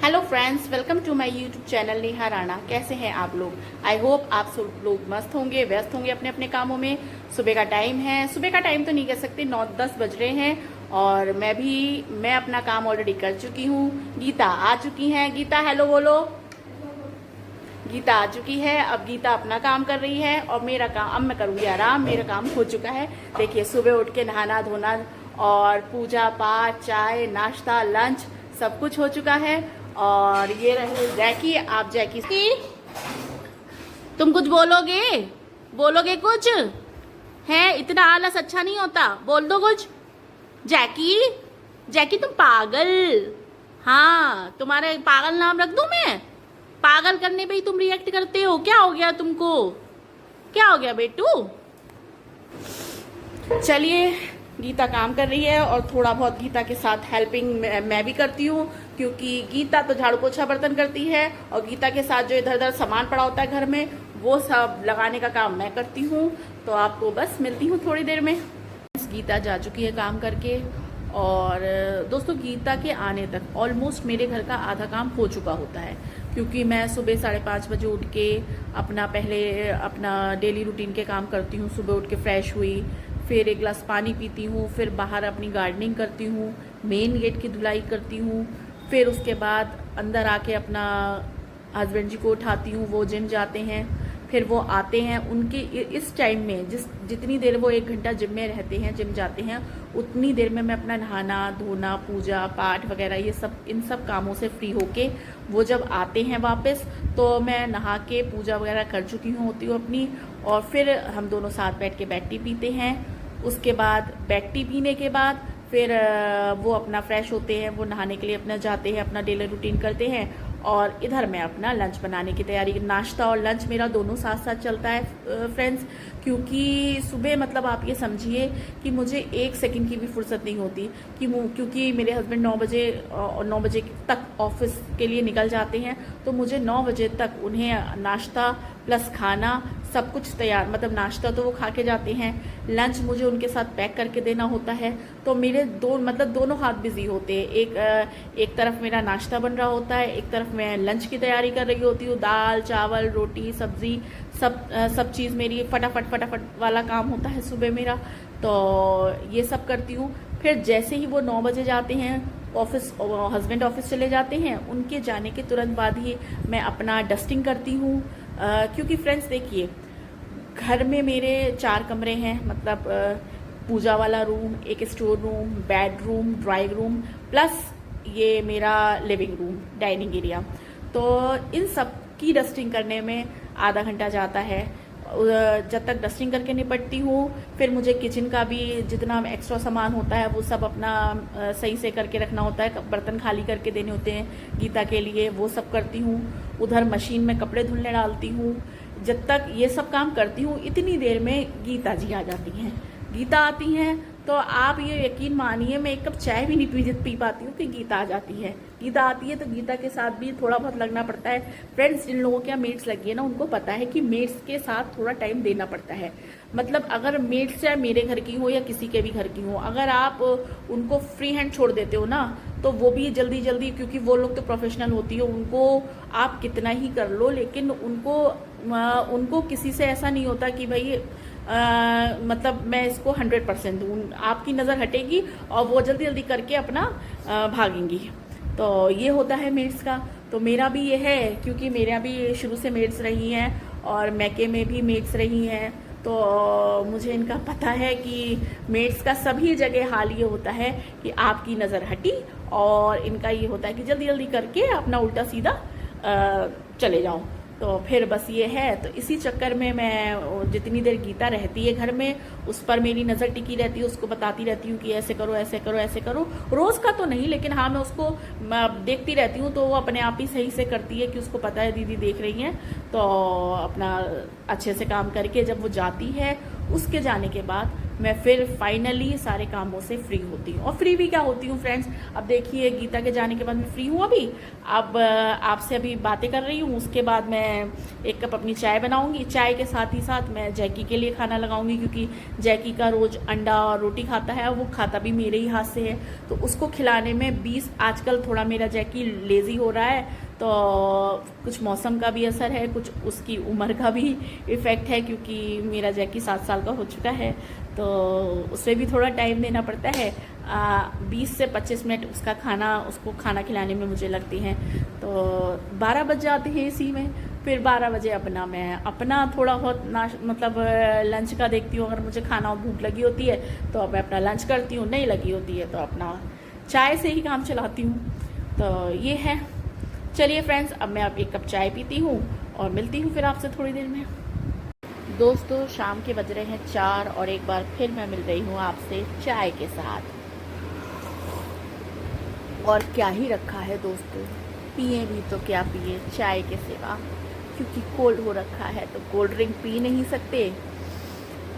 Hello friends, welcome to my YouTube channel Neha Rana. कैसे हैं आप लोग? आई होप आप सब लोग मस्त होंगे, व्यस्त होंगे अपने अपने कामों में। सुबह का टाइम है, सुबह का टाइम तो नहीं कह सकते, 9-10 बज रहे हैं और मैं अपना काम ऑलरेडी कर चुकी हूँ। गीता आ चुकी हैं। गीता हेलो बोलो। गीता आ चुकी है। अब गीता अपना काम कर रही है और मेरा काम अब मैं करूँगी आराम। मेरा काम हो चुका है। देखिए, सुबह उठ के नहाना धोना और पूजा पाठ, चाय नाश्ता, लंच सब कुछ हो चुका है। और ये रहे जैकी। आप जैकी की तुम कुछ बोलोगे? बोलोगे कुछ? है इतना आलस अच्छा नहीं होता, बोल दो कुछ। जैकी, जैकी तुम पागल। हाँ, तुम्हारे पागल नाम रख दूं मैं? पागल करने पे ही तुम रिएक्ट करते हो। क्या हो गया तुमको? क्या हो गया बेटू? चलिए, गीता काम कर रही है और थोड़ा बहुत गीता के साथ हेल्पिंग मैं भी करती हूँ, क्योंकि गीता तो झाड़ू पोछा बर्तन करती है और गीता के साथ जो इधर उधर सामान पड़ा होता है घर में, वो सब लगाने का काम मैं करती हूँ। तो आपको बस मिलती हूँ थोड़ी देर में। गीता जा चुकी है काम करके। और दोस्तों, गीता के आने तक ऑलमोस्ट मेरे घर का आधा काम हो चुका होता है, क्योंकि मैं सुबह 5:30 बजे उठ के पहले अपना डेली रूटीन के काम करती हूँ। सुबह उठ के फ्रेश हुई, फिर एक गिलास पानी पीती हूँ, फिर बाहर अपनी गार्डनिंग करती हूँ, मेन गेट की धुलाई करती हूँ, फिर उसके बाद अंदर आके अपना हस्बैंड जी को उठाती हूँ, वो जिम जाते हैं। फिर वो आते हैं, उनके इस टाइम में जितनी देर वो 1 घंटा जिम में रहते हैं, जिम जाते हैं, उतनी देर में मैं अपना नहाना धोना, पूजा पाठ वगैरह इन सब कामों से फ्री होके वो जब आते हैं वापस, तो मैं नहा के पूजा वगैरह कर चुकी होती हूँ अपनी। और फिर हम दोनों साथ बैठ के बैग टी पीते हैं। उसके बाद बैग टी पीने के बाद फिर वो अपना फ्रेश होते हैं, वो नहाने के लिए अपना जाते हैं, अपना डेली रूटीन करते हैं। और इधर मैं अपना लंच बनाने की तैयारी, नाश्ता और लंच मेरा दोनों साथ साथ चलता है फ्रेंड्स। क्योंकि सुबह मतलब आप ये समझिए कि मुझे 1 सेकंड की भी फुर्सत नहीं होती, क्योंकि मेरे हस्बैंड 9 बजे तक ऑफिस के लिए निकल जाते हैं, तो मुझे 9 बजे तक उन्हें नाश्ता प्लस खाना सब कुछ तैयार, मतलब नाश्ता तो वो खा के जाते हैं, लंच मुझे उनके साथ पैक करके देना होता है। तो मेरे दोनों हाथ बिजी होते हैं। एक तरफ मेरा नाश्ता बन रहा होता है, एक तरफ मैं लंच की तैयारी कर रही होती हूँ। दाल चावल रोटी सब्जी सब चीज़ मेरी फटाफट वाला काम होता है सुबह मेरा। तो ये सब करती हूँ। फिर जैसे ही वो 9 बजे जाते हैं ऑफिस, हस्बैंड ऑफिस चले जाते हैं, उनके जाने के तुरंत बाद ही मैं अपना डस्टिंग करती हूँ। क्योंकि फ्रेंड्स देखिए, घर में मेरे 4 कमरे हैं, मतलब पूजा वाला रूम, एक store room, bedroom, drawing room, plus ये मेरा लिविंग रूम, डाइनिंग एरिया। तो इन सब की डस्टिंग करने में आधा घंटा जाता है। जब तक डस्टिंग करके निपटती हूँ, फिर मुझे किचन का भी जितना एक्स्ट्रा सामान होता है वो सब अपना सही से करके रखना होता है। बर्तन खाली करके देने होते हैं गीता के लिए, वो सब करती हूँ। उधर मशीन में कपड़े धुलने डालती हूँ। जब तक ये सब काम करती हूँ, इतनी देर में गीता जी आ जाती हैं। गीता आती हैं तो आप ये यकीन मानिए, मैं 1 कप चाय भी नहीं पी पाती हूँ कि गीता आ जाती है। गीता आती है तो गीता के साथ भी थोड़ा बहुत लगना पड़ता है। फ्रेंड्स, जिन लोगों के यहाँ मेड्स लगी है ना, उनको पता है कि मेड्स के साथ थोड़ा टाइम देना पड़ता है। मतलब अगर मेड्स चाहे मेरे घर की हो या किसी के भी घर की हो, अगर आप उनको फ्री हैंड छोड़ देते हो ना, तो वो भी जल्दी जल्दी, क्योंकि वो लोग तो प्रोफेशनल होती है, उनको आप कितना ही कर लो, लेकिन उनको किसी से ऐसा नहीं होता कि भाई मतलब मैं इसको 100% दूँ। आपकी नज़र हटेगी और वो जल्दी जल्दी करके अपना भागेंगी। तो ये होता है मेड्स का। तो मेरा भी ये है, क्योंकि मेरा भी शुरू से मेड्स रही हैं और मैके में भी मेड्स रही हैं, तो मुझे इनका पता है कि मेड्स का सभी जगह हाल ये होता है कि आपकी नज़र हटी, और इनका ये होता है कि जल्दी जल्दी करके अपना उल्टा सीधा चले जाओ। तो फिर बस ये है। तो इसी चक्कर में मैं जितनी देर गीता रहती है घर में, उस पर मेरी नज़र टिकी रहती है, उसको बताती रहती हूँ कि ऐसे करो ऐसे करो ऐसे करो। रोज़ का तो नहीं, लेकिन हाँ, मैं उसको देखती रहती हूँ, तो वो अपने आप ही सही से करती है कि उसको पता है दीदी देख रही हैं। तो अपना अच्छे से काम करके जब वो जाती है, उसके जाने के बाद मैं फिर फाइनली सारे कामों से फ्री होती हूँ। और फ्री भी क्या होती हूँ फ्रेंड्स, अब देखिए गीता के जाने के बाद मैं फ्री हूँ अभी। अब आपसे अभी बातें कर रही हूँ, उसके बाद मैं एक कप अपनी चाय बनाऊंगी। चाय के साथ ही साथ मैं जैकी के लिए खाना लगाऊंगी, क्योंकि जैकी का रोज अंडा और रोटी खाता है, वो खाता भी मेरे ही हाथ से है। तो उसको खिलाने में 20 आजकल थोड़ा मेरा जैकी लेजी हो रहा है, तो कुछ मौसम का भी असर है, कुछ उसकी उम्र का भी इफ़ेक्ट है, क्योंकि मेरा जैकी 7 साल का हो चुका है, तो उसे भी थोड़ा टाइम देना पड़ता है। 20 से 25 मिनट उसको खाना खिलाने में मुझे लगती हैं, तो 12 बज जाते हैं इसी में। फिर 12 बजे मैं अपना थोड़ा बहुत मतलब लंच का देखती हूँ। अगर मुझे खाना भूख लगी होती है तो मैं अपना लंच करती हूँ, नहीं लगी होती है तो अपना चाय से ही काम चलाती हूँ। तो ये है। चलिए फ्रेंड्स, अब मैं एक कप चाय पीती हूँ और मिलती हूँ फिर आपसे थोड़ी देर में। दोस्तों, शाम के बज रहे हैं 4 और एक बार फिर मैं मिल रही हूँ आपसे चाय के साथ। और क्या ही रखा है दोस्तों, पिए भी तो क्या पिए चाय के सिवा, क्योंकि कोल्ड हो रखा है तो कोल्ड ड्रिंक पी नहीं सकते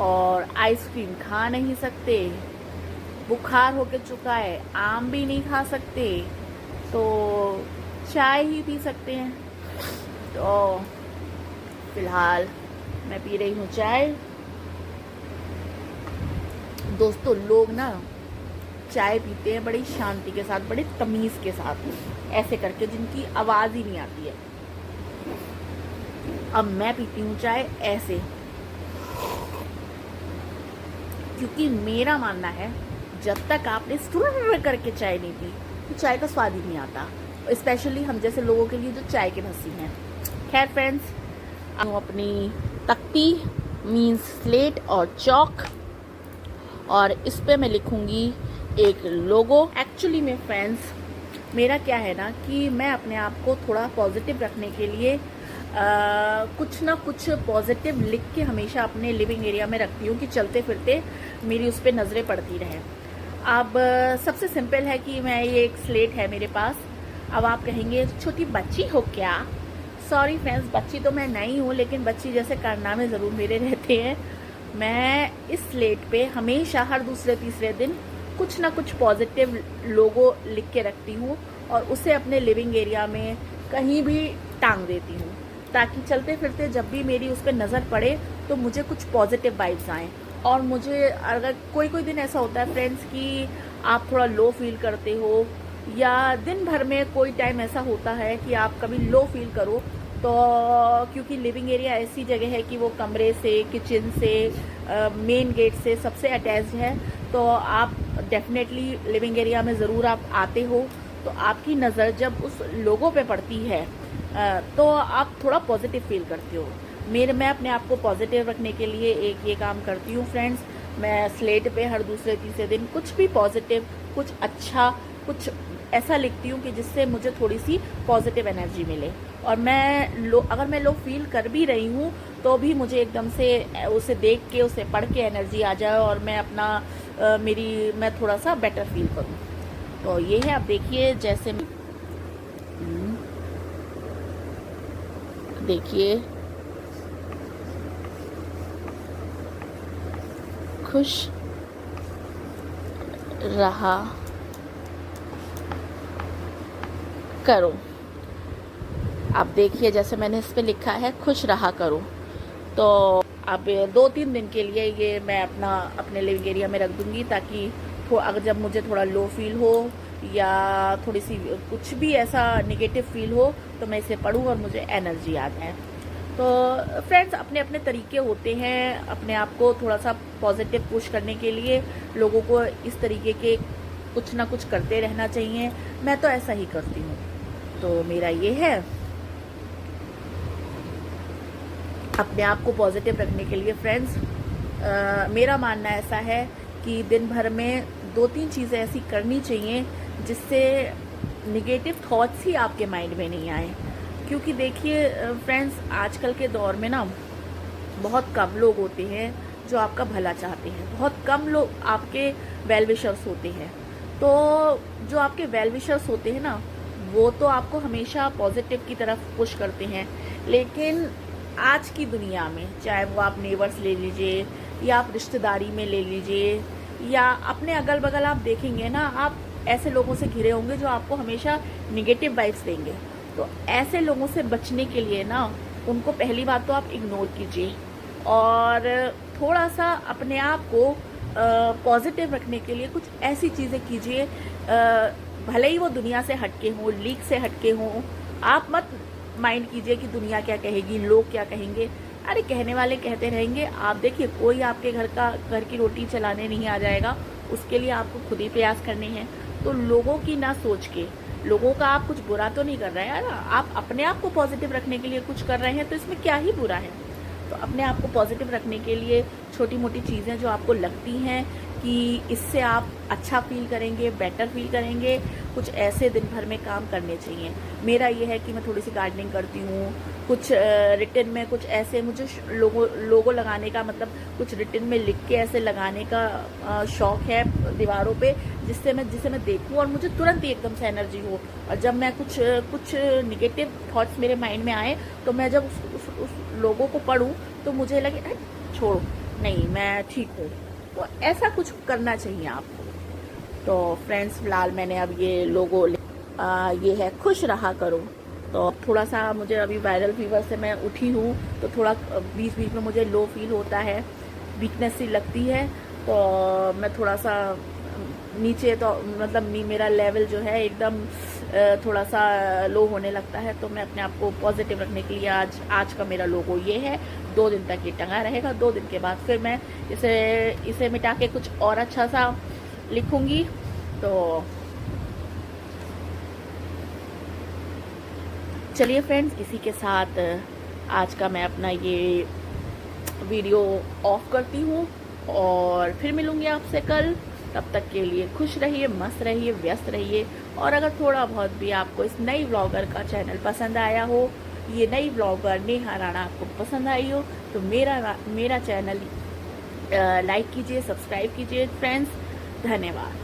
और आइसक्रीम खा नहीं सकते, बुखार होके चुका है आम भी नहीं खा सकते, तो चाय ही पी सकते हैं। तो फिलहाल मैं पी रही हूँ चाय। दोस्तों, लोग ना चाय पीते हैं बड़ी शांति के साथ, बड़े तमीज़ के साथ, ऐसे करके जिनकी आवाज़ ही नहीं आती है। अब मैं पीती हूँ चाय ऐसे, क्योंकि मेरा मानना है जब तक आपने सुर करके चाय नहीं पी तो चाय का स्वाद ही नहीं आता, स्पेशली हम जैसे लोगों के लिए जो चाय के भस्सी हैं। खैर फ्रेंड्स, अपनी तख्ती मीन्स स्लेट और चौक, और इस पे मैं लिखूंगी एक लोगो। एक्चुअली में फ्रेंड्स, मेरा क्या है ना कि मैं अपने आप को थोड़ा पॉजिटिव रखने के लिए कुछ ना कुछ पॉजिटिव लिख के हमेशा अपने लिविंग एरिया में रखती हूँ कि चलते फिरते मेरी उस पर नज़रें पड़ती रहें। अब सबसे सिंपल है कि मैं ये एक स्लेट है मेरे पास। अब आप कहेंगे छोटी बच्ची हो क्या? सॉरी फ्रेंड्स, बच्ची तो मैं नहीं हूँ, लेकिन बच्ची जैसे कारनामे ज़रूर मेरे रहते हैं। मैं इस स्लेट पे हमेशा हर दूसरे तीसरे दिन कुछ ना कुछ पॉजिटिव लोगो लिख के रखती हूँ और उसे अपने लिविंग एरिया में कहीं भी टांग देती हूँ, ताकि चलते फिरते जब भी मेरी उस पर नज़र पड़े तो मुझे कुछ पॉजिटिव वाइब्स आएँ। और मुझे अगर कोई दिन ऐसा होता है फ्रेंड्स कि आप थोड़ा लो फील करते हो, या दिन भर में कोई टाइम ऐसा होता है कि आप कभी लो फील करो, तो क्योंकि लिविंग एरिया ऐसी जगह है कि वो कमरे से, किचन से, मेन गेट से सबसे अटैच्ड है, तो आप डेफिनेटली लिविंग एरिया में ज़रूर आप आते हो, तो आपकी नज़र जब उस लोगों पे पड़ती है तो आप थोड़ा पॉजिटिव फील करते हो। मैं अपने आप को पॉजिटिव रखने के लिए एक ये काम करती हूँ फ्रेंड्स, मैं स्लेट पे हर दूसरे तीसरे दिन कुछ भी पॉजिटिव, कुछ अच्छा, कुछ ऐसा लिखती हूँ कि जिससे मुझे थोड़ी सी पॉजिटिव एनर्जी मिले। और अगर मैं लो फील कर भी रही हूँ तो भी मुझे एकदम से उसे देख के, उसे पढ़ के एनर्जी आ जाए और मैं थोड़ा सा बेटर फील करूँ। तो ये है, आप देखिए जैसे देखिए, खुश रहा करो। आप देखिए जैसे मैंने इस पे लिखा है खुश रहा करो। तो अब 2-3 दिन के लिए ये मैं अपने लिविंग एरिया में रख दूंगी, ताकि अगर जब मुझे थोड़ा लो फील हो या थोड़ी सी कुछ भी ऐसा नेगेटिव फील हो तो मैं इसे पढूं और मुझे एनर्जी आ जाए। तो फ्रेंड्स, अपने अपने तरीके होते हैं अपने आप को थोड़ा सा पॉजिटिव पुश करने के लिए। लोगों को इस तरीके के कुछ ना कुछ करते रहना चाहिए, मैं तो ऐसा ही करती हूँ। तो मेरा ये है, अपने आप को पॉजिटिव रखने के लिए फ्रेंड्स, मेरा मानना ऐसा है कि दिन भर में 2-3 चीज़ें ऐसी करनी चाहिए जिससे निगेटिव थॉट्स ही आपके माइंड में नहीं आए। क्योंकि देखिए फ्रेंड्स, आजकल के दौर में ना बहुत कम लोग होते हैं जो आपका भला चाहते हैं, बहुत कम लोग आपके वेल विशर्स होते हैं। तो जो आपके वेल विशर्स होते हैं ना, वो तो आपको हमेशा पॉजिटिव की तरफ पुश करते हैं, लेकिन आज की दुनिया में चाहे वो आप नेबर्स ले लीजिए या आप रिश्तेदारी में ले लीजिए, या अपने अगल बगल आप देखेंगे ना, आप ऐसे लोगों से घिरे होंगे जो आपको हमेशा निगेटिव वाइब्स देंगे। तो ऐसे लोगों से बचने के लिए ना, उनको पहली बात तो आप इग्नोर कीजिए, और थोड़ा सा अपने आप को पॉजिटिव रखने के लिए कुछ ऐसी चीज़ें कीजिए, भले ही वो दुनिया से हटके हों, लीक से हटके हों। आप मत माइंड कीजिए कि दुनिया क्या कहेगी, लोग क्या कहेंगे। अरे कहने वाले कहते रहेंगे। आप देखिए, कोई आपके घर की रोटी चलाने नहीं आ जाएगा, उसके लिए आपको खुद ही प्रयास करने हैं। तो लोगों की ना सोच के, लोगों का आप कुछ बुरा तो नहीं कर रहे हैं ना, आप अपने आप को पॉजिटिव रखने के लिए कुछ कर रहे हैं, तो इसमें क्या ही बुरा है। तो अपने आप को पॉजिटिव रखने के लिए छोटी मोटी चीज़ें जो आपको लगती हैं कि इससे आप अच्छा फील करेंगे, बेटर फील करेंगे, कुछ ऐसे दिन भर में काम करने चाहिए। मेरा ये है कि मैं थोड़ी सी गार्डनिंग करती हूँ, कुछ रिटन में कुछ ऐसे मुझे लोगो लगाने का, मतलब कुछ रिटन में लिख के ऐसे लगाने का शौक है दीवारों पे, जिससे मैं देखूँ और मुझे तुरंत ही एकदम से एनर्जी हो। और जब मैं कुछ निगेटिव थॉट्स मेरे माइंड में आए, तो मैं जब उस लोगों को पढूं तो मुझे लगे छोड़ो, नहीं मैं ठीक हूँ। तो ऐसा कुछ करना चाहिए आपको। तो फ्रेंड्स, फिलहाल मैंने अब ये लोगो ये है खुश रहा करो। तो अब थोड़ा सा मुझे अभी वायरल फीवर से मैं उठी हूँ, तो थोड़ा बीच बीच में मुझे लो फील होता है, वीकनेस सी लगती है। तो मैं थोड़ा सा नीचे, तो मतलब मेरा लेवल जो है एकदम थोड़ा सा लो होने लगता है। तो मैं अपने आप को पॉजिटिव रखने के लिए आज का मेरा लोगो ये है। 2 दिन तक ये टंगा रहेगा। 2 दिन के बाद फिर मैं इसे मिटा के कुछ और अच्छा सा लिखूंगी। तो चलिए फ्रेंड्स, इसी के साथ आज का मैं अपना ये वीडियो ऑफ करती हूँ, और फिर मिलूंगी आपसे कल। तब तक के लिए खुश रहिए, मस्त रहिए, व्यस्त रहिए। और अगर थोड़ा बहुत भी आपको इस नई व्लॉगर का चैनल पसंद आया हो, ये नई व्लॉगर नेहा राणा आपको पसंद आई हो, तो मेरा चैनल लाइक कीजिए, सब्सक्राइब कीजिए फ्रेंड्स। धन्यवाद।